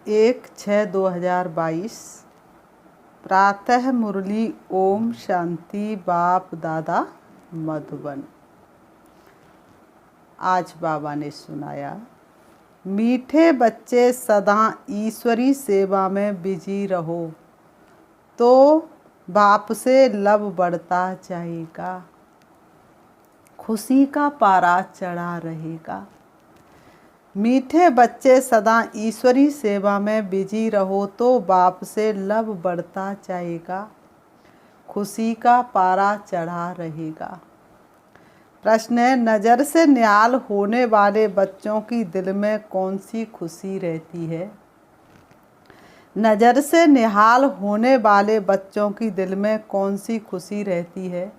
1/6/2022 प्रातः मुरली ओम शांति बाप दादा मधुबन। आज बाबा ने सुनाया, मीठे बच्चे सदा ईश्वरी सेवा में बिजी रहो तो बाप से लब बढ़ता जाएगा, खुशी का पारा चढ़ा रहेगा। मीठे बच्चे सदा ईश्वरी सेवा में बिजी रहो तो बाप से लब बढ़ता जाएगा, खुशी का पारा चढ़ा रहेगा। प्रश्न है, नज़र से निहाल होने वाले बच्चों की दिल में कौन सी खुशी रहती है? नज़र से निहाल होने वाले बच्चों की दिल में कौन सी खुशी रहती है?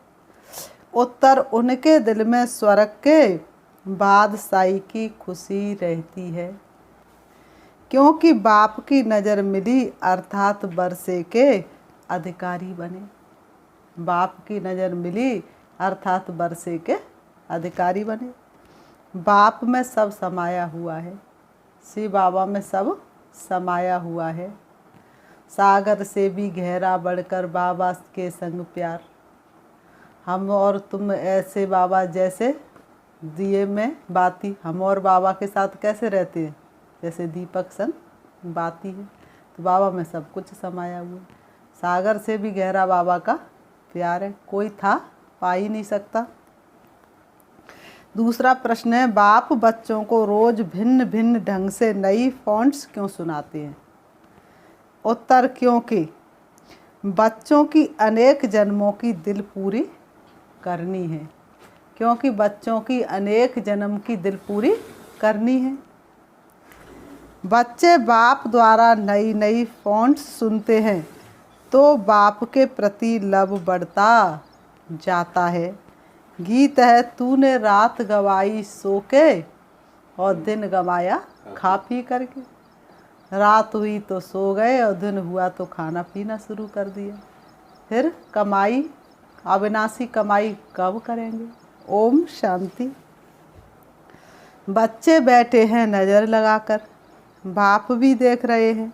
उत्तर, उनके दिल में स्वर्ग के बादशाही की खुशी रहती है, क्योंकि बाप की नज़र मिली अर्थात वर्षे के अधिकारी बने। बाप की नज़र मिली अर्थात वर्षे के अधिकारी बने। बाप में सब समाया हुआ है, श्री बाबा में सब समाया हुआ है। सागर से भी गहरा बढ़कर बाबा के संग प्यार, हम और तुम ऐसे बाबा जैसे दिए में बाती, हम और बाबा के साथ कैसे रहते हैं? जैसे दीपक संग बाती है। तो बाबा में सब कुछ समाया हुआ है। सागर से भी गहरा बाबा का प्यार है, कोई था पा ही नहीं सकता। दूसरा प्रश्न है, बाप बच्चों को रोज भिन्न भिन्न ढंग से नई फॉन्ट्स क्यों सुनाते हैं? उत्तर, क्योंकि बच्चों की अनेक जन्मों की दिल पूरी करनी है। क्योंकि बच्चों की अनेक जन्म की दिल पूरी करनी है। बच्चे बाप द्वारा नई नई फॉन्ट्स सुनते हैं तो बाप के प्रति लब बढ़ता जाता है। गीत है, तूने रात गवाई सो के और दिन गवाया खा पी करके। रात हुई तो सो गए और दिन हुआ तो खाना पीना शुरू कर दिया। फिर कमाई, अविनाशी कमाई कब करेंगे? ओम शांति। बच्चे बैठे हैं नज़र लगाकर, बाप भी देख रहे हैं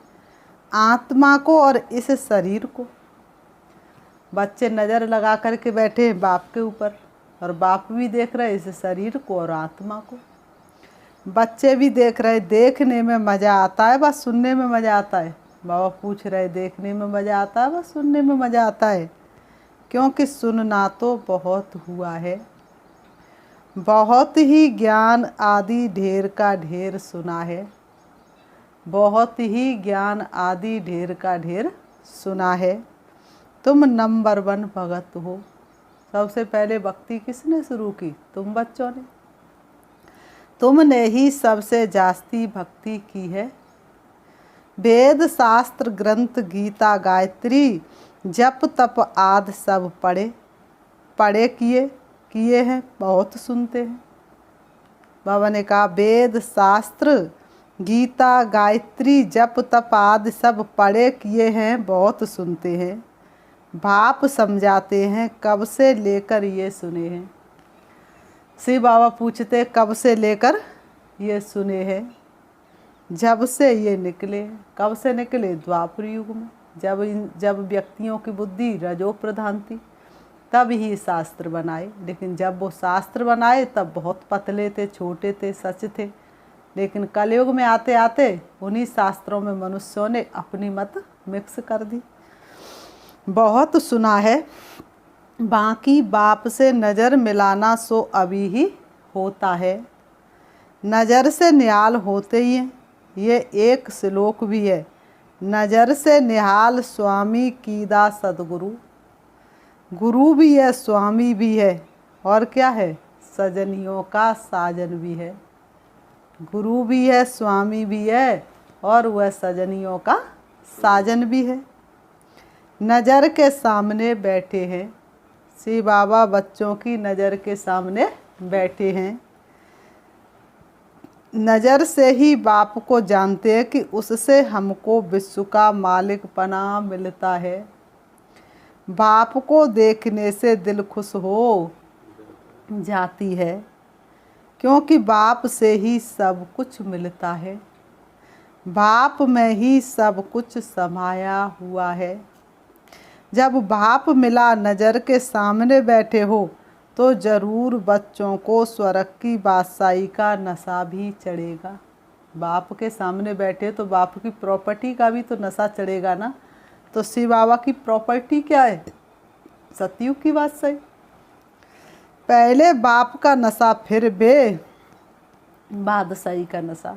आत्मा को और इस शरीर को। बच्चे नज़र लगा कर के बैठे हैं बाप के ऊपर और बाप भी देख रहे हैं इस शरीर को और आत्मा को। बच्चे भी देख रहे, देखने में मज़ा आता है बस सुनने में मज़ा आता है? बाबा पूछ रहे, देखने में मज़ा आता है बस सुनने में मज़ा आता है? क्योंकि सुनना तो बहुत हुआ है, बहुत ही ज्ञान आदि ढेर का ढेर सुना है, बहुत ही ज्ञान आदि ढेर का ढेर सुना है। तुम नंबर 1 भगत हो। सबसे पहले भक्ति किसने शुरू की? तुम बच्चों ने। तुमने ही सबसे जास्ती भक्ति की है। वेद शास्त्र ग्रंथ गीता गायत्री जप तप आदि सब पढ़े किए हैं, बहुत सुनते हैं। बाबा ने कहा, वेद शास्त्र गीता गायत्री जप तप आदि सब पढ़े किए हैं, बहुत सुनते हैं। बाप समझाते हैं, कब से लेकर ये सुने हैं? श्री बाबा पूछते, कब से लेकर ये सुने हैं? जब से ये निकले। कब से निकले? द्वापर युग में, जब व्यक्तियों की बुद्धि रजो प्रधान थी, तब ही शास्त्र बनाए। लेकिन जब वो शास्त्र बनाए तब बहुत पतले थे, छोटे थे, सच थे। लेकिन कलयुग में आते आते उन्हीं शास्त्रों में मनुष्यों ने अपनी मत मिक्स कर दी। बहुत सुना है, बाकी बाप से नज़र मिलाना सो अभी ही होता है। नज़र से निहाल होते ही हैं। ये एक श्लोक भी है, नज़र से निहाल स्वामी कीदा सदगुरु। गुरु भी है, स्वामी भी है, और क्या है? सजनियों का साजन भी है। गुरु भी है, स्वामी भी है, और वह सजनियों का साजन भी है। नज़र के सामने बैठे हैं। श्री बाबा बच्चों की नज़र के सामने बैठे हैं। नज़र से ही बाप को जानते हैं कि उससे हमको विश्व का मालिकपना मिलता है। बाप को देखने से दिल खुश हो जाती है, क्योंकि बाप से ही सब कुछ मिलता है। भाप में ही सब कुछ समाया हुआ है। जब भाप मिला नज़र के सामने बैठे हो तो ज़रूर बच्चों को स्वर्ग की बादशाही का नशा भी चढ़ेगा। बाप के सामने बैठे तो बाप की प्रॉपर्टी का भी तो नशा चढ़ेगा ना। तो शिव बाबा की प्रॉपर्टी क्या है? सतयुग की बादशाही। पहले बाप का नशा, फिर बादशाही का नशा।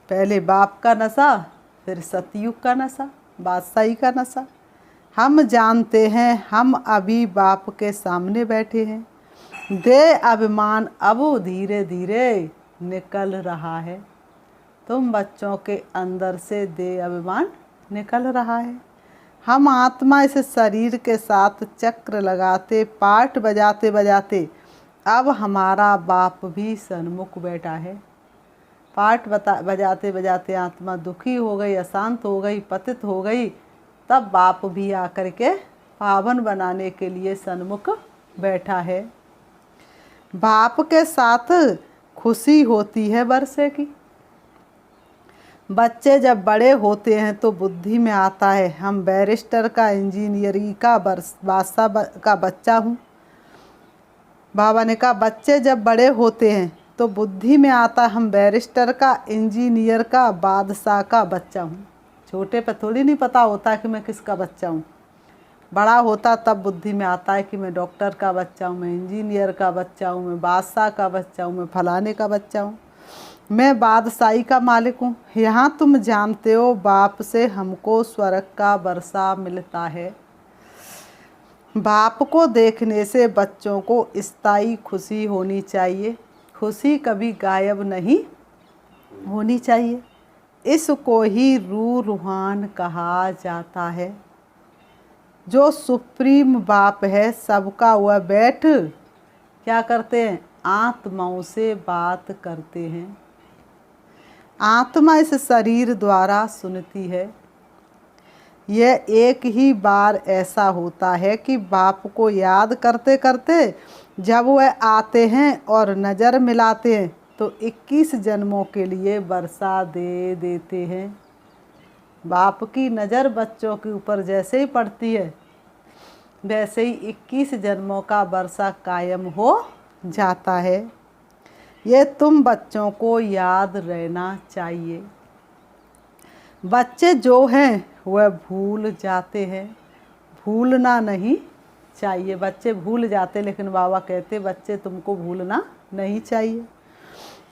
पहले बाप का नशा, फिर सतयुग का नशा, बादशाही का नशा। हम जानते हैं हम अभी बाप के सामने बैठे हैं। दे अभिमान अब धीरे धीरे निकल रहा है। तुम बच्चों के अंदर से दे अभिमान निकल रहा है। हम आत्मा इस शरीर के साथ चक्र लगाते, पाठ बजाते बजाते अब हमारा बाप भी सन्मुख बैठा है। पाठ बजाते बजाते आत्मा दुखी हो गई, अशांत हो गई, पतित हो गई, तब बाप भी आकर के पावन बनाने के लिए सन्मुख बैठा है। बाप के साथ खुशी होती है वर्षे की। बच्चे जब बड़े होते हैं तो बुद्धि में आता है हम बैरिस्टर का, इंजीनियरिंग का, बादशाह का बच्चा हूँ। बाबा ने कहा बच्चे जब बड़े होते हैं तो बुद्धि में आता हम बैरिस्टर का, इंजीनियर का, बादशाह का बच्चा हूँ। छोटे पे थोड़ी नहीं पता होता कि मैं किसका बच्चा हूँ। बड़ा होता तब बुद्धि में आता है कि मैं डॉक्टर का बच्चा हूँ, मैं इंजीनियर का बच्चा हूँ, मैं बादशाह का बच्चा हूँ, मैं फलाने का बच्चा हूँ, मैं बादशाही का मालिक हूँ। यहाँ तुम जानते हो बाप से हमको स्वर्ग का वर्षा मिलता है। बाप को देखने से बच्चों को स्थायी खुशी होनी चाहिए। खुशी कभी गायब नहीं होनी चाहिए। इसको ही रूहान कहा जाता है। जो सुप्रीम बाप है सबका, वह बैठ क्या करते हैं? आत्माओं से बात करते हैं। आत्मा इस शरीर द्वारा सुनती है। यह एक ही बार ऐसा होता है कि बाप को याद करते करते जब वह आते हैं और नज़र मिलाते हैं तो 21 जन्मों के लिए वर्षा दे देते हैं। बाप की नज़र बच्चों के ऊपर जैसे ही पड़ती है वैसे ही 21 जन्मों का वर्षा कायम हो जाता है। ये तुम बच्चों को याद रहना चाहिए। बच्चे जो हैं वह भूल जाते हैं, भूलना नहीं चाहिए। बच्चे भूल जाते, लेकिन बाबा कहते बच्चे तुमको भूलना नहीं चाहिए।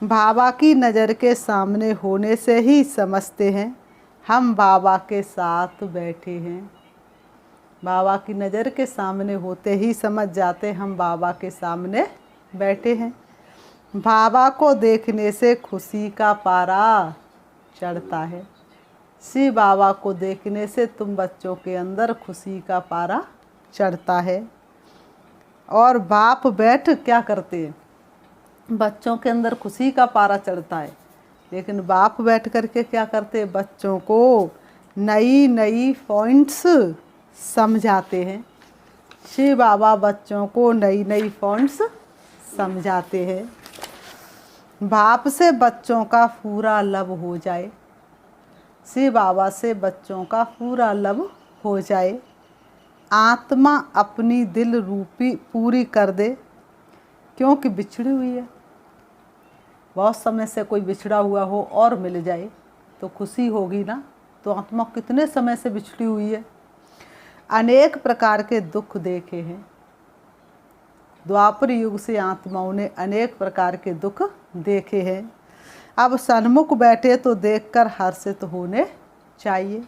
बाबा की नज़र के सामने होने से ही समझते हैं हम बाबा के साथ बैठे हैं। बाबा की नज़र के सामने होते ही समझ जाते हम बाबा के सामने बैठे हैं। बाबा को देखने से खुशी का पारा चढ़ता है। शिव बाबा को देखने से तुम बच्चों के अंदर खुशी का पारा चढ़ता है। और बाप बैठ क्या करते हैं? बच्चों के अंदर खुशी का पारा चढ़ता है, लेकिन बाप बैठ करके क्या करते हैं? बच्चों को नई नई पॉइंट्स समझाते हैं। शिव बाबा बच्चों को नई नई पॉइंट्स समझाते हैं। बाप से बच्चों का पूरा लव हो जाए, शिव बाबा से बच्चों का पूरा लव हो जाए। आत्मा अपनी दिल रूपी पूरी कर दे, क्योंकि बिछड़ी हुई है। बहुत समय से कोई बिछड़ा हुआ हो और मिल जाए तो खुशी होगी ना। तो आत्मा कितने समय से बिछड़ी हुई है, अनेक प्रकार के दुख देखे हैं। द्वापर युग से आत्माओं ने अनेक प्रकार के दुख देखे हैं। अब सन्मुख बैठे तो देखकर हर्षित होने चाहिए।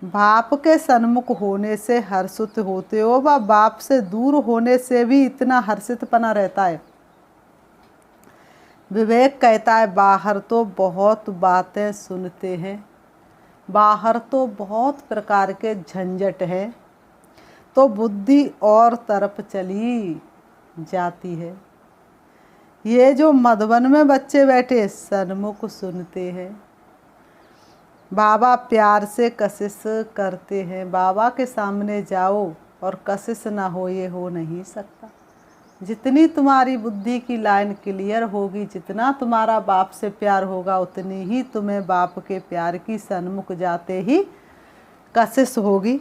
बाप के सन्मुख होने से हर्षित होते हो व बाप से दूर होने से भी इतना हर्षितपना रहता है। विवेक कहता है बाहर तो बहुत बातें सुनते हैं, बाहर तो बहुत प्रकार के झंझट हैं, तो बुद्धि और तरफ चली जाती है। ये जो मधुबन में बच्चे बैठे सन्मुख सुनते हैं। बाबा प्यार से कशिश करते हैं। बाबा के सामने जाओ और कशिश ना हो, ये हो नहीं सकता। जितनी तुम्हारी बुद्धि की लाइन क्लियर होगी, जितना तुम्हारा बाप से प्यार होगा, उतनी ही तुम्हें बाप के प्यार की सन्मुख जाते ही कशिश होगी।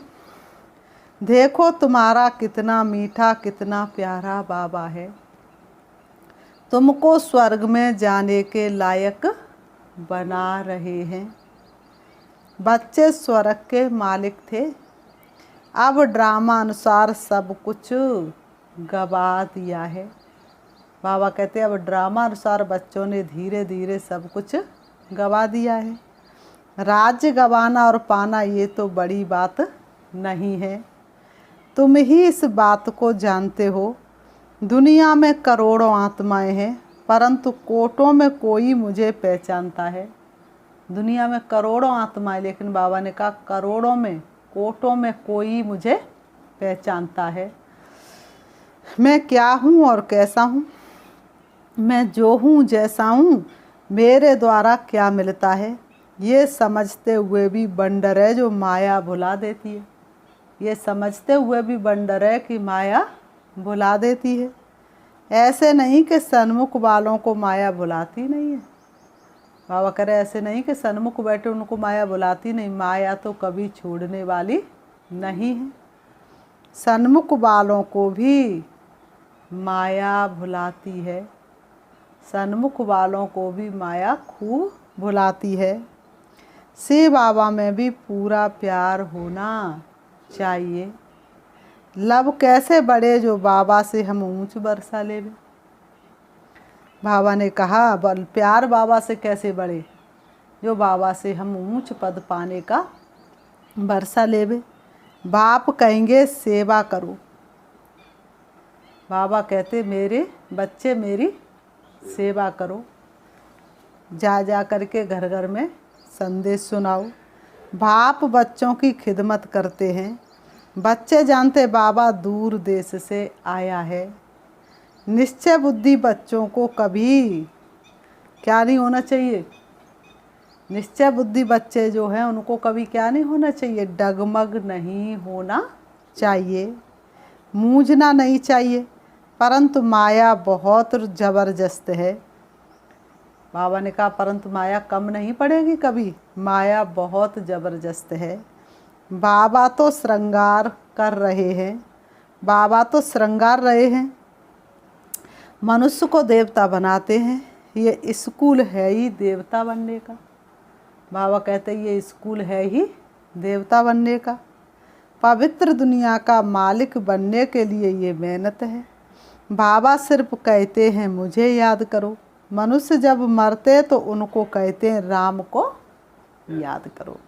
देखो तुम्हारा कितना मीठा, कितना प्यारा बाबा है। तुमको स्वर्ग में जाने के लायक बना रहे हैं। बच्चे स्वर्ग के मालिक थे, अब ड्रामा अनुसार सब कुछ गवा दिया है। बाबा कहते हैं अब ड्रामा अनुसार बच्चों ने धीरे धीरे सब कुछ गवा दिया है। राज्य गवाना और पाना ये तो बड़ी बात नहीं है, तुम ही इस बात को जानते हो। दुनिया में करोड़ों आत्माएं हैं, परंतु कोटों में कोई मुझे पहचानता है। दुनिया में करोड़ों आत्माएं, लेकिन बाबा ने कहा करोड़ों में, कोटों में कोई मुझे पहचानता है। मैं क्या हूँ और कैसा हूँ, मैं जो हूँ जैसा हूँ, मेरे द्वारा क्या मिलता है, ये समझते हुए भी बंडर है जो माया भुला देती है। ये समझते हुए भी बंडर है कि माया भुला देती है। ऐसे नहीं कि सन्मुख वालों को माया भुलाती नहीं है। बाबा कह रहे ऐसे नहीं कि सन्मुख बैठे उनको माया भुलाती नहीं, माया तो कभी छोड़ने वाली नहीं है। सन्मुख वालों को भी माया भुलाती है, सन्मुख वालों को भी माया खूब भुलाती है। शिव बाबा में भी पूरा प्यार होना चाहिए। लब कैसे बढ़े जो बाबा से हम ऊंच बरसा ले। बाबा ने कहा बल प्यार बाबा से कैसे बढ़े, जो बाबा से हम ऊंच पद पाने का बरसा लेवे। बाप कहेंगे सेवा करो, बाबा कहते मेरे बच्चे मेरी सेवा करो। जा जा करके घर घर में संदेश सुनाओ। बाप बच्चों की खिदमत करते हैं। बच्चे जानते बाबा दूर देश से आया है। निश्चय बुद्धि बच्चों को कभी क्या नहीं होना चाहिए, निश्चय बुद्धि बच्चे जो हैं उनको कभी क्या नहीं होना चाहिए, डगमग नहीं होना चाहिए, मूंझना नहीं चाहिए। परंतु माया बहुत ज़बरदस्त है। बाबा ने कहा परंतु माया कम नहीं पड़ेगी कभी, माया बहुत ज़बरदस्त है। बाबा तो श्रृंगार कर रहे हैं, बाबा तो श्रृंगार रहे हैं, मनुष्य को देवता बनाते हैं। ये स्कूल है ही देवता बनने का। बाबा कहते हैं ये स्कूल है ही देवता बनने का। पवित्र दुनिया का मालिक बनने के लिए ये मेहनत है। बाबा सिर्फ कहते हैं मुझे याद करो। मनुष्य जब मरते तो उनको कहते हैं राम को याद करो।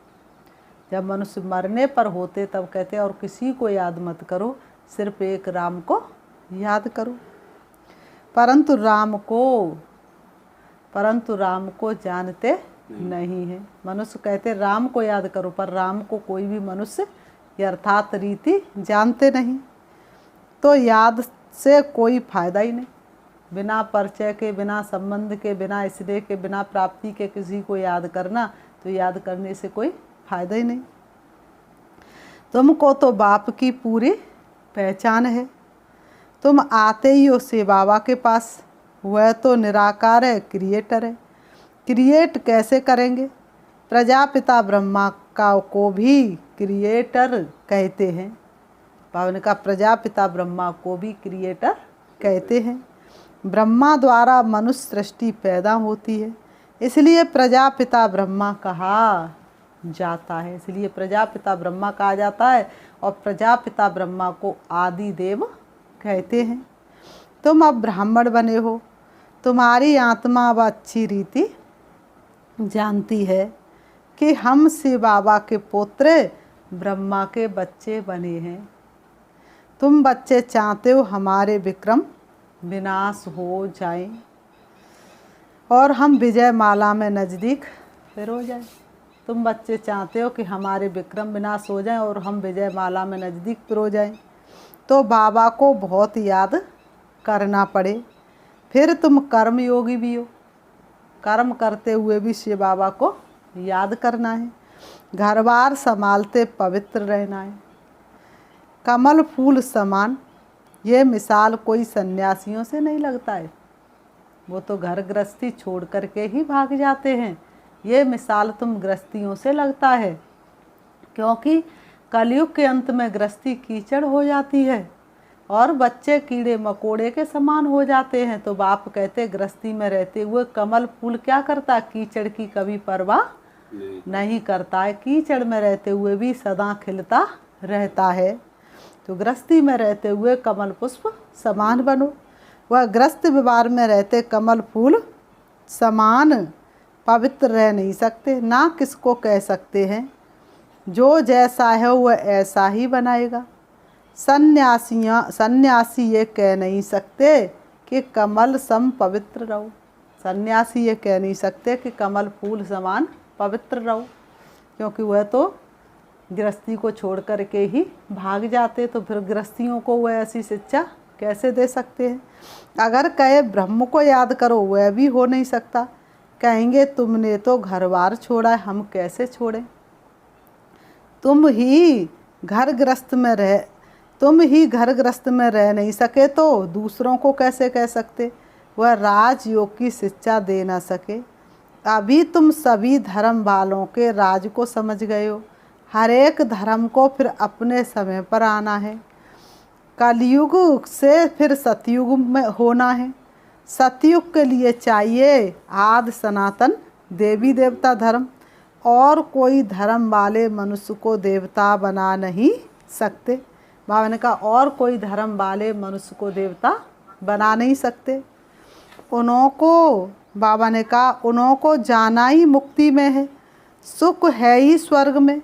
जब मनुष्य मरने पर होते तब कहते हैं और किसी को याद मत करो, सिर्फ एक राम को याद करो। परंतु राम को जानते नहीं है। मनुष्य कहते राम को याद करो, पर राम को कोई भी मनुष्य अर्थात रीति जानते नहीं। तो याद से कोई फायदा ही नहीं। बिना परिचय के, बिना संबंध के, बिना स्नेह के, बिना प्राप्ति के किसी को याद करना, तो याद करने से कोई फायदा ही नहीं। तुमको तो बाप की पूरी पहचान है। तुम आते ही हो शिव बाबा के पास। वह तो निराकार है, क्रिएटर है। क्रिएट कैसे करेंगे? प्रजापिता ब्रह्मा को भी क्रिएटर कहते हैं। बाबा ने कहा प्रजापिता ब्रह्मा को भी क्रिएटर कहते हैं। ब्रह्मा द्वारा मनुष्य सृष्टि पैदा होती है, इसलिए प्रजापिता ब्रह्मा कहा जाता है। इसलिए प्रजापिता ब्रह्मा कहा जाता है और प्रजापिता ब्रह्मा को आदि देव कहते हैं। तुम अब ब्राह्मण बने हो, तुम्हारी आत्मा अब अच्छी रीति जानती है कि हम शिव बाबा के पुत्र ब्रह्मा के बच्चे बने हैं। तुम बच्चे चाहते हो हमारे विक्रम विनाश हो जाए और हम विजय माला में नज़दीक फिर हो जाए। तुम बच्चे चाहते हो कि हमारे विक्रम विनाश हो जाए और हम विजय माला में नज़दीक फिर हो जाएं। तो बाबा को बहुत याद करना पड़े, फिर तुम कर्म योगी भी हो। कर्म करते हुए भी शिव बाबा को याद करना है। घर बार संभालते पवित्र रहना है। कमल फूल समान ये मिसाल कोई सन्यासियों से नहीं लगता है, वो तो घर गृहस्थी छोड़ करके ही भाग जाते हैं। ये मिसाल तुम गृहस्थियों से लगता है, क्योंकि कलयुग के अंत में गृहस्थी कीचड़ हो जाती है और बच्चे कीड़े मकोड़े के समान हो जाते हैं। तो बाप कहते गृहस्थी में रहते हुए कमल फूल क्या करता, कीचड़ की कभी परवाह नहीं करता है, कीचड़ में रहते हुए भी सदा खिलता रहता है। तो गृहस्थी में रहते हुए कमल पुष्प समान बनो। वह गृहस्थ व्यवहार में रहते कमल फूल समान पवित्र रह नहीं सकते, ना किसको कह सकते हैं। जो जैसा है वह ऐसा ही बनाएगा। सन्यासी ये कह नहीं सकते कि कमल सम पवित्र रहो। सन्यासी ये कह नहीं सकते कि कमल फूल समान पवित्र रहो, क्योंकि वह तो गृहस्थी को छोड़ करके ही भाग जाते। तो फिर गृहस्थियों को वह ऐसी शिक्षा कैसे दे सकते हैं। अगर कहे ब्रह्म को याद करो, वह भी हो नहीं सकता। कहेंगे तुमने तो घर बार छोड़ा है, हम कैसे छोड़ें। तुम ही घर गृहस्थ में रह नहीं सके तो दूसरों को कैसे कह सकते। वह राजयोग की शिक्षा दे ना सके। अभी तुम सभी धर्म वालों के राज को समझ गए हो। हर एक धर्म को फिर अपने समय पर आना है। कलयुग से फिर सतयुग में होना है। सतयुग के लिए चाहिए आदि सनातन देवी देवता धर्म, और कोई धर्म वाले मनुष्य को देवता बना नहीं सकते। बाबा ने कहा और कोई धर्म वाले मनुष्य को देवता बना नहीं सकते। बाबा ने कहा उनको जाना ही मुक्ति में है, सुख है ही स्वर्ग में।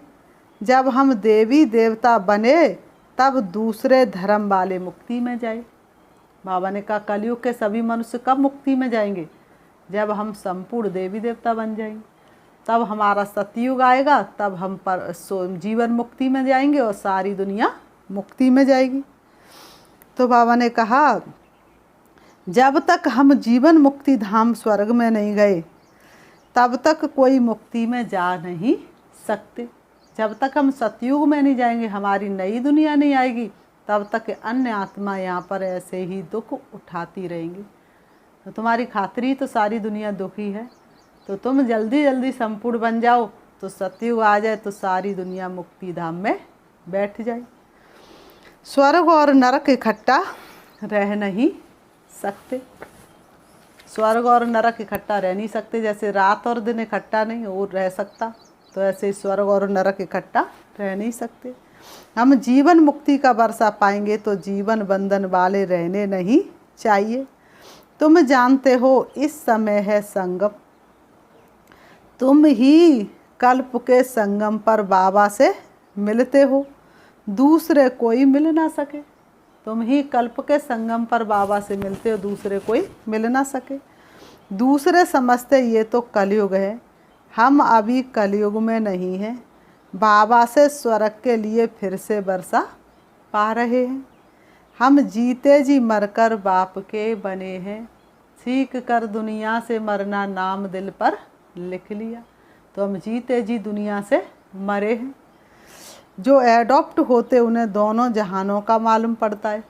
जब हम देवी देवता बने तब दूसरे धर्म वाले मुक्ति में जाए। बाबा ने कहा कलयुग के सभी मनुष्य कब मुक्ति में जाएंगे, जब हम संपूर्ण देवी देवता बन जाएंगे। तब हमारा सतयुग आएगा, तब हम पर जीवन मुक्ति में जाएंगे और सारी दुनिया मुक्ति में जाएगी। तो बाबा ने कहा जब तक हम जीवन मुक्ति धाम स्वर्ग में नहीं गए तब तक कोई मुक्ति में जा नहीं सकते। जब तक हम सतयुग में नहीं जाएंगे, हमारी नई दुनिया नहीं आएगी, तब तक अन्य आत्मा यहाँ पर ऐसे ही दुख उठाती रहेंगी। तो तुम्हारी खातिर ही तो सारी दुनिया दुखी है। तो तुम जल्दी जल्दी संपूर्ण बन जाओ, तो सतयुग आ जाए तो सारी दुनिया मुक्ति धाम में बैठ जाए। स्वर्ग और नरक इकट्ठा रह नहीं सकते। स्वर्ग और नरक इकट्ठा रह नहीं सकते। जैसे रात और दिन इकट्ठा नहीं वो रह सकता, तो ऐसे स्वर्ग और नरक इकट्ठा रह नहीं सकते। हम जीवन मुक्ति का वर्षा पाएंगे तो जीवन बंधन वाले रहने नहीं चाहिए। तुम जानते हो इस समय है संगम। तुम ही कल्प के संगम पर बाबा से मिलते हो, दूसरे कोई मिल ना सके। तुम ही कल्प के संगम पर बाबा से मिलते हो, दूसरे कोई मिल ना सके। दूसरे समझते ये तो कलयुग है, हम अभी कलयुग में नहीं हैं। बाबा से स्वर्ग के लिए फिर से वर्षा पा रहे हैं। हम जीते जी मरकर बाप के बने हैं, सीख कर दुनिया से मरना नाम दिल पर लिख लिया। तो हम जीते जी दुनिया से मरे हैं। जो एडॉप्ट होते उन्हें दोनों जहानों का मालूम पड़ता है,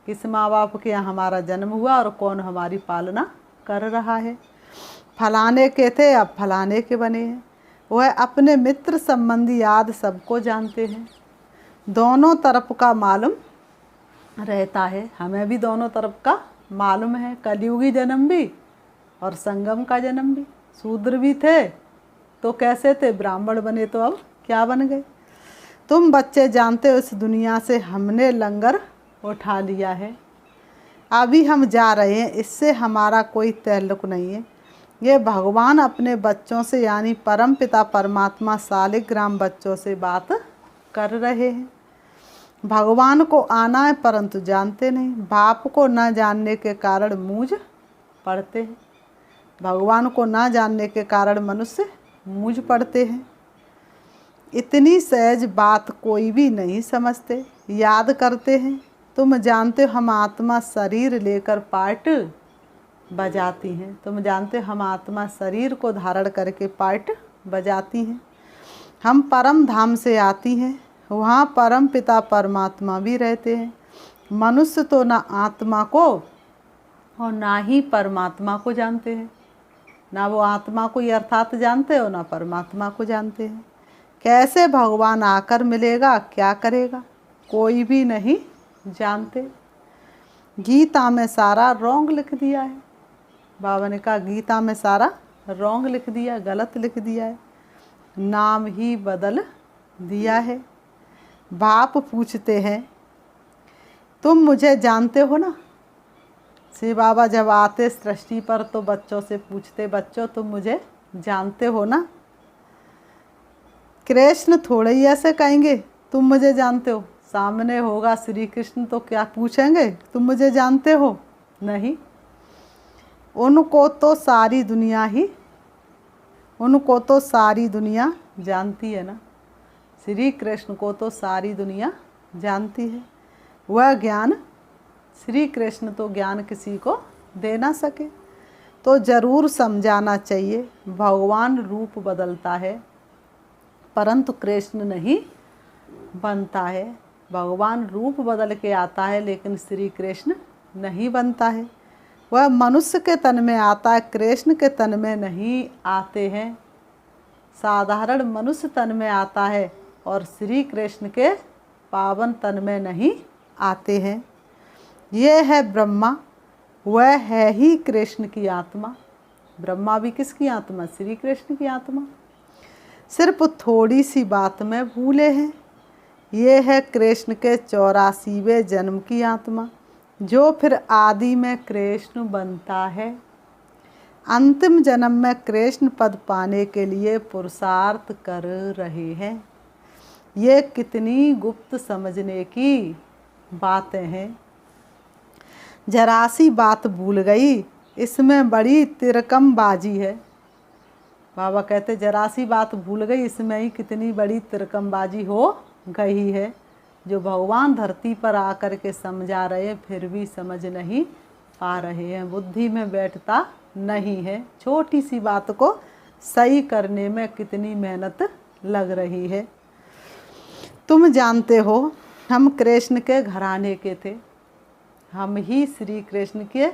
किस माँ बाप के यहाँ हमारा जन्म हुआ और कौन हमारी पालना कर रहा है। फलाने के थे अब फलाने के बने हैं। वह अपने मित्र संबंधी याद सबको जानते हैं। दोनों तरफ का मालूम रहता है। हमें भी दोनों तरफ का मालूम है, कलयुगी जन्म भी और संगम का जन्म भी। शूद्र भी थे तो कैसे थे, ब्राह्मण बने तो अब क्या बन गए। तुम बच्चे जानते हो इस दुनिया से हमने लंगर उठा लिया है, अभी हम जा रहे हैं, इससे हमारा कोई ताल्लुक नहीं है। ये भगवान अपने बच्चों से यानी परम पिता परमात्मा सालिग्राम बच्चों से बात कर रहे हैं। भगवान को आना है परंतु जानते नहीं। बाप को न जानने के कारण मूझ पड़ते हैं। भगवान को न जानने के कारण मनुष्य मूझ पड़ते हैं। इतनी सहज बात कोई भी नहीं समझते, याद करते हैं। तुम जानते हो हम आत्मा शरीर लेकर पार्ट बजाती हैं। तुम जानते हो हम आत्मा शरीर को धारण करके पार्ट बजाती हैं। हम परम धाम से आती हैं, वहाँ परम पिता परमात्मा भी रहते हैं। मनुष्य तो ना आत्मा को और ना ही परमात्मा को जानते हैं। ना वो आत्मा को अर्थात जानते हो, ना परमात्मा को जानते हैं। कैसे भगवान आकर मिलेगा, क्या करेगा, कोई भी नहीं जानते। गीता में सारा रॉन्ग लिख दिया है। बाबा ने कहा गीता में सारा रॉन्ग लिख दिया, गलत लिख दिया है, नाम ही बदल दिया है। बाप पूछते हैं तुम मुझे जानते हो ना। श्री बाबा जब आते सृष्टि पर तो बच्चों से पूछते, बच्चों तुम मुझे जानते हो ना। कृष्ण थोड़े ही ऐसे कहेंगे तुम मुझे जानते हो। सामने होगा श्री कृष्ण तो क्या पूछेंगे तुम मुझे जानते हो, नहीं। उनको तो सारी दुनिया जानती है ना। श्री कृष्ण को तो सारी दुनिया जानती है। वह ज्ञान, श्री कृष्ण तो ज्ञान किसी को दे ना सके, तो ज़रूर समझाना चाहिए। भगवान रूप बदलता है परंतु कृष्ण नहीं बनता है। भगवान रूप बदल के आता है लेकिन श्री कृष्ण नहीं बनता है। वह मनुष्य के तन में आता है, कृष्ण के तन में नहीं आते हैं। साधारण मनुष्य तन में आता है और श्री कृष्ण के पावन तन में नहीं आते हैं। ये है ब्रह्मा, वह है ही कृष्ण की आत्मा। ब्रह्मा भी किसकी आत्मा, श्री कृष्ण की आत्मा। सिर्फ थोड़ी सी बात में भूले हैं। ये है कृष्ण के 84वें जन्म की आत्मा, जो फिर आदि में कृष्ण बनता है। अंतिम जन्म में कृष्ण पद पाने के लिए पुरुषार्थ कर रहे हैं। ये कितनी गुप्त समझने की बातें हैं। जरा सी बात भूल गई, इसमें बड़ी तिरकमबाजी है। बाबा कहते जरा सी बात भूल गई, इसमें ही कितनी बड़ी तिरकमबाजी हो गई है। जो भगवान धरती पर आकर के समझा रहे हैं फिर भी समझ नहीं पा रहे हैं, बुद्धि में बैठता नहीं है। छोटी सी बात को सही करने में कितनी मेहनत लग रही है। तुम जानते हो हम कृष्ण के घराने के थे, हम ही श्री कृष्ण के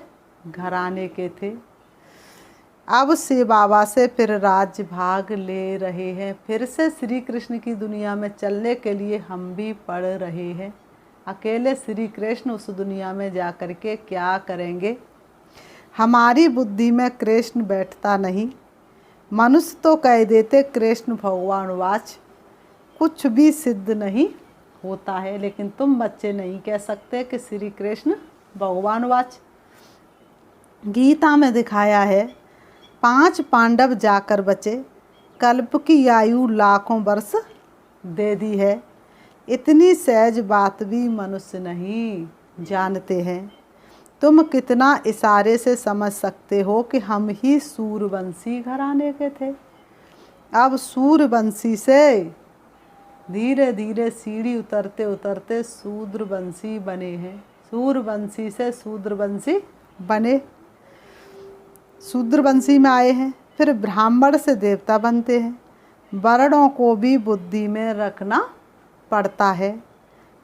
घराने के थे। अब से बाबा से फिर राज्य भाग ले रहे हैं। फिर से श्री कृष्ण की दुनिया में चलने के लिए हम भी पढ़ रहे हैं। अकेले श्री कृष्ण उस दुनिया में जा कर के क्या करेंगे। हमारी बुद्धि में कृष्ण बैठता नहीं। मनुष्य तो कह देते कृष्ण भगवान वाच, कुछ भी सिद्ध नहीं होता है। लेकिन तुम बच्चे नहीं कह सकते कि श्री कृष्ण भगवान वाच। गीता में दिखाया है 5 पांडव जाकर बचे, कल्प की आयु लाखों वर्ष दे दी है। इतनी सहज बात भी मनुष्य नहीं जानते हैं। तुम कितना इशारे से समझ सकते हो कि हम ही सूर्यवंशी घराने के थे। अब सूर्यवंशी से धीरे धीरे सीढ़ी उतरते उतरते शूद्रवंशी बने हैं। सूर्यवंशी से शूद्रवंशी बने, शूद्रवंशी में आए हैं। फिर ब्राह्मण से देवता बनते हैं। वर्णों को भी बुद्धि में रखना पड़ता है।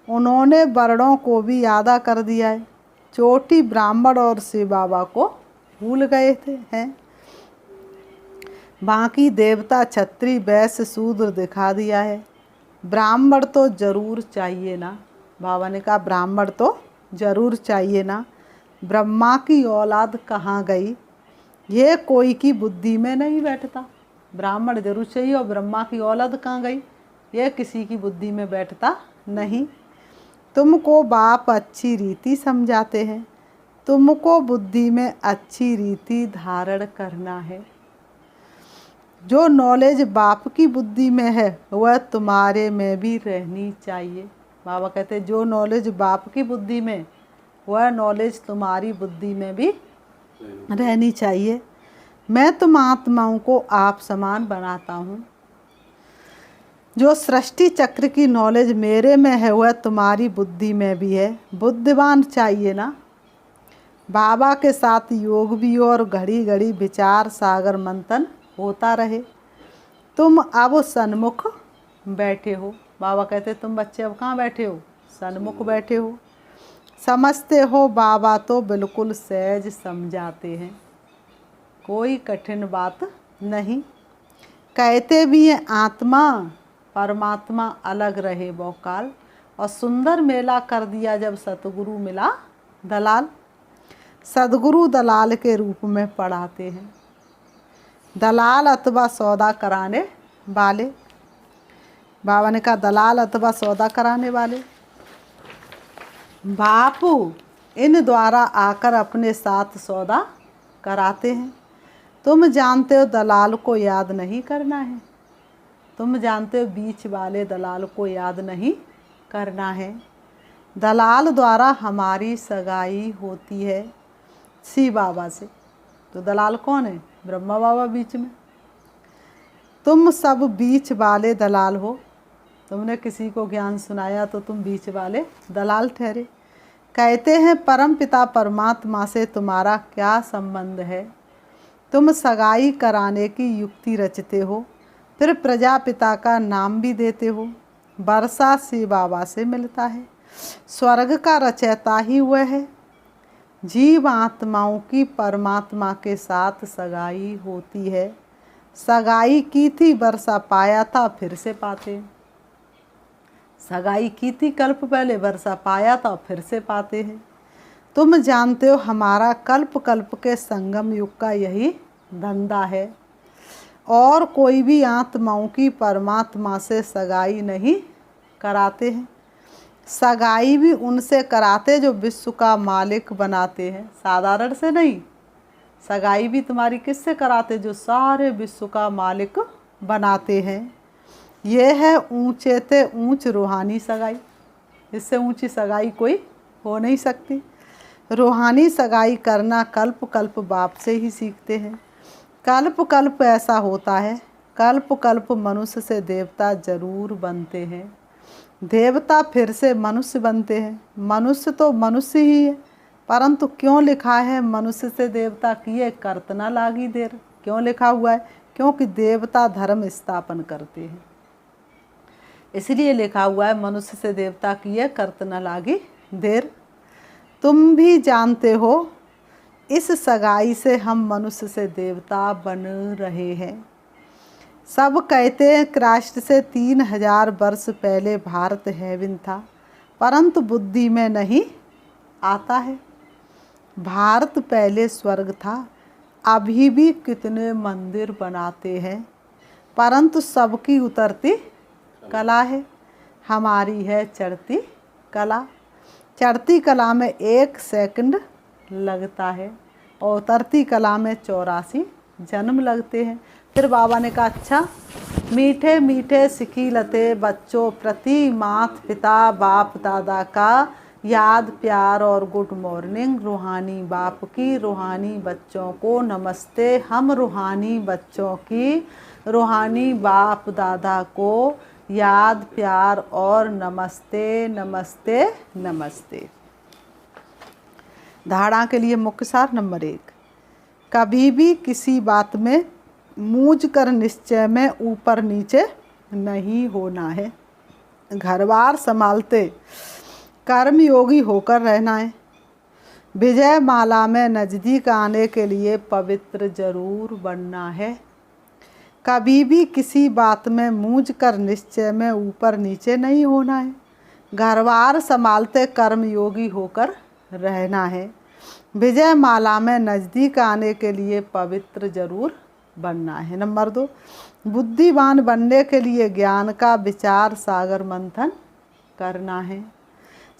उन्होंने वर्णों को भी यादा कर दिया है। चोटी ब्राह्मण और शिव बाबा को भूल गए थे हैं। बाकी देवता क्षत्रिय वैश्य शूद्र दिखा दिया है। ब्राह्मण तो जरूर चाहिए ना। बाबा ने कहा ब्राह्मण तो जरूर चाहिए ना। ब्रह्मा की औलाद कहाँ गई, ये कोई की बुद्धि में नहीं बैठता। ब्राह्मण जरूर चाहिए और ब्रह्मा की औलाद कहाँ गई, ये किसी की बुद्धि में बैठता नहीं। तुमको बाप अच्छी रीति समझाते हैं, तुमको बुद्धि में अच्छी रीति धारण करना है। जो नॉलेज बाप की बुद्धि में है वह तुम्हारे में भी रहनी चाहिए। बाबा कहते जो नॉलेज बाप की बुद्धि में, वह नॉलेज तुम्हारी बुद्धि में भी रहनी चाहिए। मैं तुम आत्माओं को आप समान बनाता हूँ। जो सृष्टि चक्र की नॉलेज मेरे में है वह तुम्हारी बुद्धि में भी है। बुद्धिमान चाहिए ना। बाबा के साथ योग भी हो और घड़ी घड़ी विचार सागर मंथन होता रहे। तुम अब सन्मुख बैठे हो। बाबा कहते तुम बच्चे अब कहाँ बैठे हो, सन्मुख बैठे हो। समझते हो बाबा तो बिल्कुल सहज समझाते हैं, कोई कठिन बात नहीं। कहते भी हैं आत्मा परमात्मा अलग रहे बहुकाल, और सुंदर मेला कर दिया जब सतगुरु मिला दलाल। सदगुरु दलाल के रूप में पढ़ाते हैं, दलाल अथवा सौदा कराने वाले। बाबा ने कहा दलाल अथवा सौदा कराने वाले। बापू इन द्वारा आकर अपने साथ सौदा कराते हैं। तुम जानते हो दलाल को याद नहीं करना है, तुम जानते हो बीच वाले दलाल को याद नहीं करना है। दलाल द्वारा हमारी सगाई होती है शिव बाबा से। तो दलाल कौन है? ब्रह्मा बाबा बीच में। तुम सब बीच वाले दलाल हो, तुमने किसी को ज्ञान सुनाया तो तुम बीच वाले दलाल ठहरे। कहते हैं परम पिता परमात्मा से तुम्हारा क्या संबंध है? तुम सगाई कराने की युक्ति रचते हो, फिर प्रजापिता का नाम भी देते हो। वर्षा शिव बाबा से मिलता है, स्वर्ग का रचयिता ही वह है। जीव आत्माओं की परमात्मा के साथ सगाई होती है। सगाई की थी वर्षा, पाया था फिर से पाते। सगाई की थी कल्प पहले, वर्षा पाया था फिर से पाते हैं। तुम जानते हो हमारा कल्प कल्प के संगम युग का यही धंधा है, और कोई भी आत्माओं की परमात्मा से सगाई नहीं कराते हैं। सगाई भी उनसे कराते जो विश्व का मालिक बनाते हैं, साधारण से नहीं। सगाई भी तुम्हारी किससे कराते? जो सारे विश्व का मालिक बनाते हैं। ये है ऊंचे ते ऊंच रूहानी सगाई, इससे ऊंची सगाई कोई हो नहीं सकती। रूहानी सगाई करना कल्प कल्प बाप से ही सीखते हैं। कल्प कल्प ऐसा होता है, कल्प कल्प मनुष्य से देवता जरूर बनते हैं, देवता फिर से मनुष्य बनते हैं। मनुष्य तो मनुष्य ही है, परंतु क्यों लिखा है मनुष्य से देवता किए करत न लागी देर? क्यों लिखा हुआ है? क्योंकि देवता धर्म स्थापन करते हैं, इसलिए लिखा हुआ है मनुष्य से देवता किए करत न लागी देर। तुम भी जानते हो इस सगाई से हम मनुष्य से देवता बन रहे हैं। सब कहते हैं क्राइस्ट से 3000 वर्ष पहले भारत हेवन था, परंतु बुद्धि में नहीं आता है। भारत पहले स्वर्ग था। अभी भी कितने मंदिर बनाते हैं, परंतु सबकी उतरती कला है, हमारी है चढ़ती कला। चढ़ती कला में 1 सेकंड लगता है और उतरती कला में 84 जन्म लगते हैं। फिर बाबा ने कहा अच्छा, मीठे मीठे सिखी लते बच्चों प्रति मात पिता बाप दादा का याद प्यार और गुड मॉर्निंग। रूहानी बाप की रूहानी बच्चों को नमस्ते। हम रूहानी बच्चों की रूहानी बाप दादा को याद प्यार और नमस्ते नमस्ते नमस्ते। धारणा के लिए मुख्य सार नंबर 1, कभी भी किसी बात में मूझ कर निश्चय में ऊपर नीचे नहीं होना है। घर बार संभालते कर्मयोगी होकर रहना है। विजय माला में नज़दीक आने के लिए पवित्र जरूर बनना है। कभी भी किसी बात में मूझ कर निश्चय में ऊपर नीचे नहीं होना है। घर बार संभालते कर्मयोगी होकर रहना है। विजय माला में नज़दीक आने के लिए पवित्र जरूर बनना है। नंबर 2, बुद्धिमान बनने के लिए ज्ञान का विचार सागर मंथन करना है।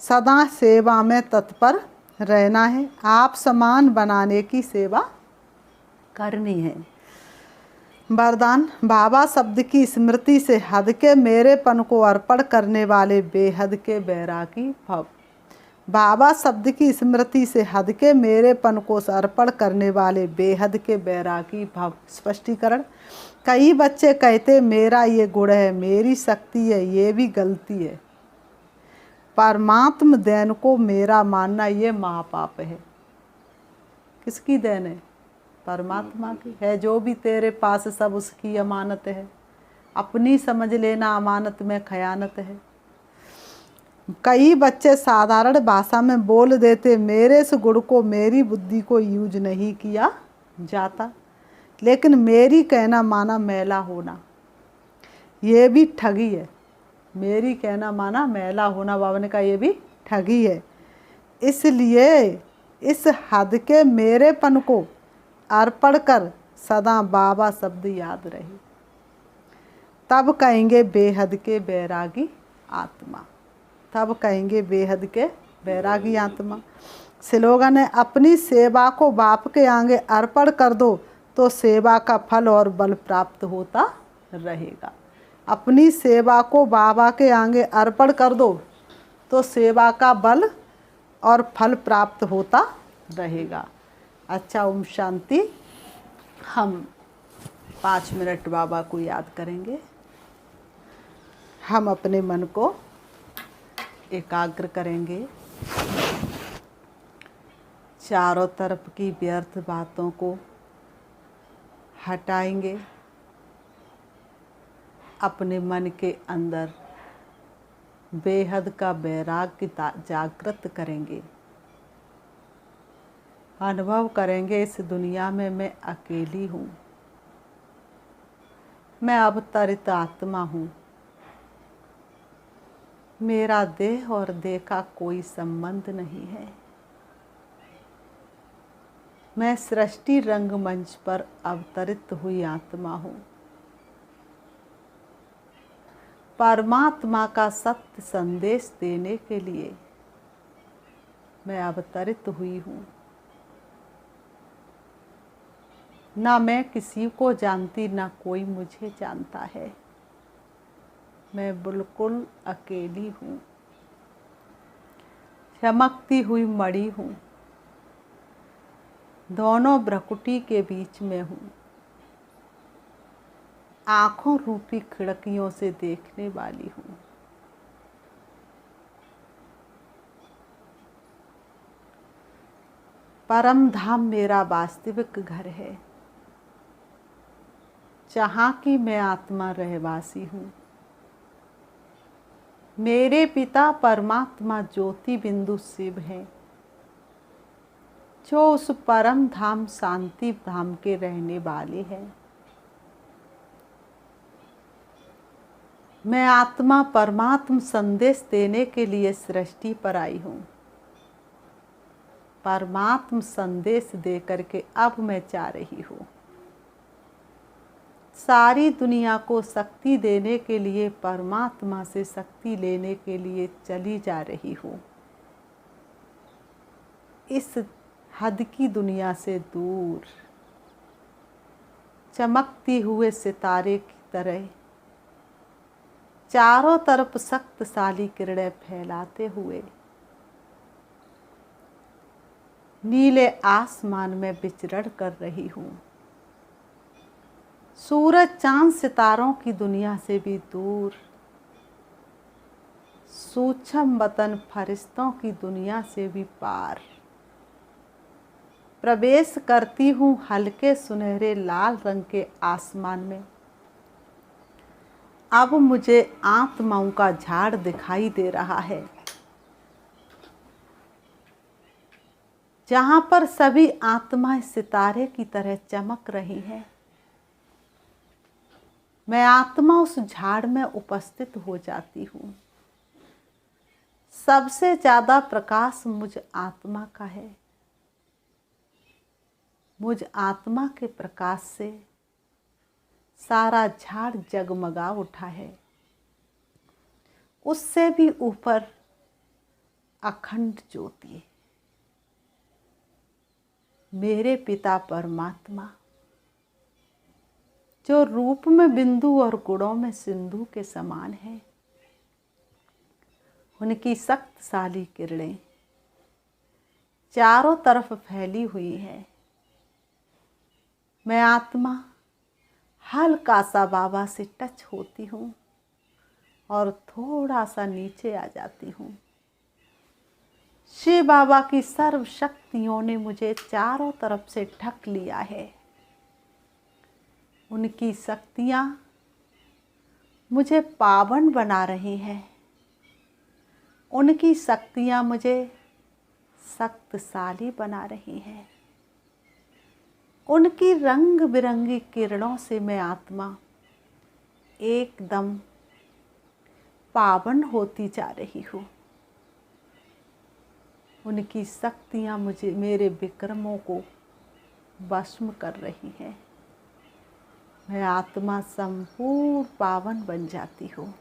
सदा सेवा में तत्पर रहना है। आप समान बनाने की सेवा करनी है। वरदान, बाबा शब्द की स्मृति से हद के मेरेपन को अर्पण करने वाले बेहद के बैरागी भव। बाबा शब्द की स्मृति से हद के मेरेपन को अर्पण करने वाले बेहद के बैरागी भव। स्पष्टीकरण, कई बच्चे कहते मेरा ये गुण है, मेरी शक्ति है, ये भी गलती है। परमात्म देन को मेरा मानना ये महापाप है। किसकी देन है? परमात्मा की है। जो भी तेरे पास सब उसकी अमानत है। अपनी समझ लेना अमानत में खयानत है। कई बच्चे साधारण भाषा में बोल देते, मेरे इस गुण को, मेरी बुद्धि को यूज नहीं किया जाता। लेकिन मेरी कहना माना मैला होना, ये भी ठगी है। मेरी कहना माना मैला होना, बाबा ने कहा, ये भी ठगी है। इसलिए इस हद के मेरेपन को अर्पण कर सदा बाबा शब्द याद रहे, तब कहेंगे बेहद के बैरागी आत्मा। तब कहेंगे बेहद के बैरागी आत्मा। स्लोगन है, अपनी सेवा को बाप के आगे अर्पण कर दो तो सेवा का फल और बल प्राप्त होता रहेगा। अपनी सेवा को बाबा के आगे अर्पण कर दो तो सेवा का बल और फल प्राप्त होता रहेगा। अच्छा, ओम शांति। हम 5 मिनट बाबा को याद करेंगे। हम अपने मन को एकाग्र करेंगे, चारों तरफ की व्यर्थ बातों को हटाएंगे, अपने मन के अंदर बेहद का वैराग्य जागृत करेंगे। अनुभव करेंगे, इस दुनिया में मैं अकेली हूँ, मैं अवतरित आत्मा हूँ, मेरा देह और देह का कोई संबंध नहीं है। मैं सृष्टि रंगमंच पर अवतरित हुई आत्मा हूँ। परमात्मा का सत्य संदेश देने के लिए मैं अवतरित हुई हूँ। ना मैं किसी को जानती, ना कोई मुझे जानता है। मैं बिल्कुल अकेली हूँ, चमकती हुई मणि हूँ, दोनों भ्रकुटी के बीच में हूँ, आँखों रूपी खिड़कियों से देखने वाली हूँ। परम धाम मेरा वास्तविक घर है, जहाँ की मैं आत्मा रहवासी हूँ। मेरे पिता परमात्मा ज्योति बिंदु शिव हैं, जो उस परम धाम शांति धाम के रहने वाले हैं। मैं आत्मा परमात्म संदेश देने के लिए सृष्टि पर आई हूँ। परमात्म संदेश दे करके अब मैं जा रही हूँ। सारी दुनिया को शक्ति देने के लिए, परमात्मा से शक्ति लेने के लिए चली जा रही हूँ। इस हद की दुनिया से दूर, चमकती हुए सितारे की तरह चारों तरफ शक्तिशाली किरणें फैलाते हुए नीले आसमान में विचरण कर रही हूँ। सूरज चांद सितारों की दुनिया से भी दूर, सूक्ष्म वतन फरिश्तों की दुनिया से भी पार प्रवेश करती हूँ हल्के सुनहरे लाल रंग के आसमान में। अब मुझे आत्माओं का झाड़ दिखाई दे रहा है, जहाँ पर सभी आत्माएं सितारे की तरह चमक रही हैं। मैं आत्मा उस झाड़ में उपस्थित हो जाती हूँ। सबसे ज़्यादा प्रकाश मुझ आत्मा का है। मुझ आत्मा के प्रकाश से सारा झाड़ जगमगा उठा है। उससे भी ऊपर अखंड ज्योति मेरे पिता परमात्मा, जो रूप में बिंदु और गुणों में सिंधु के समान है, उनकी शक्तिशाली किरणें चारों तरफ फैली हुई है। मैं आत्मा हल्का सा बाबा से टच होती हूँ और थोड़ा सा नीचे आ जाती हूँ। शिव बाबा की सर्व शक्तियों ने मुझे चारों तरफ से ढक लिया है। उनकी शक्तियाँ मुझे पावन बना रही हैं, उनकी शक्तियाँ मुझे शक्तिशाली बना रही हैं। उनकी रंग बिरंगी किरणों से मैं आत्मा एकदम पावन होती जा रही हूँ। उनकी शक्तियाँ मुझे मेरे विक्रमों को भस्म कर रही हैं। मैं आत्मा संपूर्ण पावन बन जाती हूँ,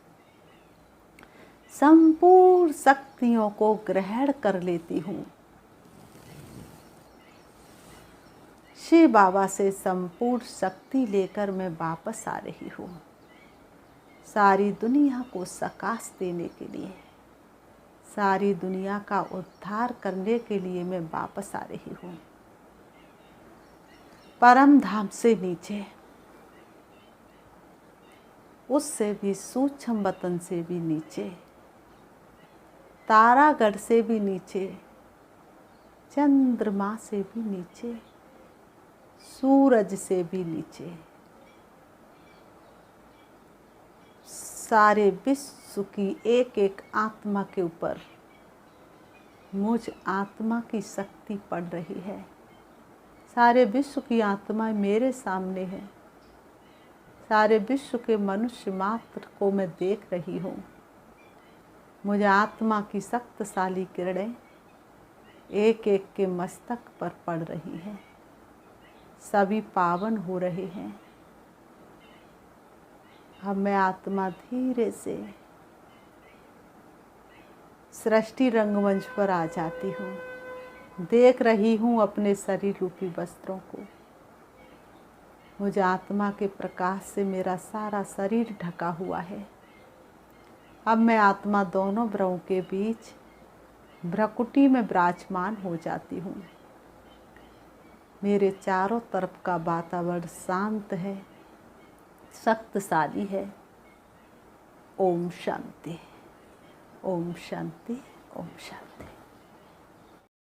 संपूर्ण शक्तियों को ग्रहण कर लेती हूँ। शिव बाबा से संपूर्ण शक्ति लेकर मैं वापस आ रही हूँ, सारी दुनिया को सकाश देने के लिए, सारी दुनिया का उद्धार करने के लिए मैं वापस आ रही हूँ। परम धाम से नीचे, उससे भी सूक्ष्म वतन से भी नीचे, तारागढ़ से भी नीचे, चंद्रमा से भी नीचे, सूरज से भी नीचे, सारे विश्व की एक एक आत्मा के ऊपर मुझ आत्मा की शक्ति पड़ रही है। सारे विश्व की आत्मा मेरे सामने है। सारे विश्व के मनुष्य मात्र को मैं देख रही हूँ। मुझे आत्मा की शक्तिशाली किरणें एक एक के मस्तक पर पड़ रही हैं। सभी पावन हो रहे हैं। अब मैं आत्मा धीरे से सृष्टि रंगमंच पर आ जाती हूँ। देख रही हूँ अपने शरीर रूपी वस्त्रों को। मुझे आत्मा के प्रकाश से मेरा सारा शरीर ढका हुआ है। अब मैं आत्मा दोनों भ्रुओं के बीच भ्रकुटी में विराजमान हो जाती हूँ। मेरे चारों तरफ का वातावरण शांत है, शक्तिशाली है। ओम शांति, ओम शांति, ओम शांति।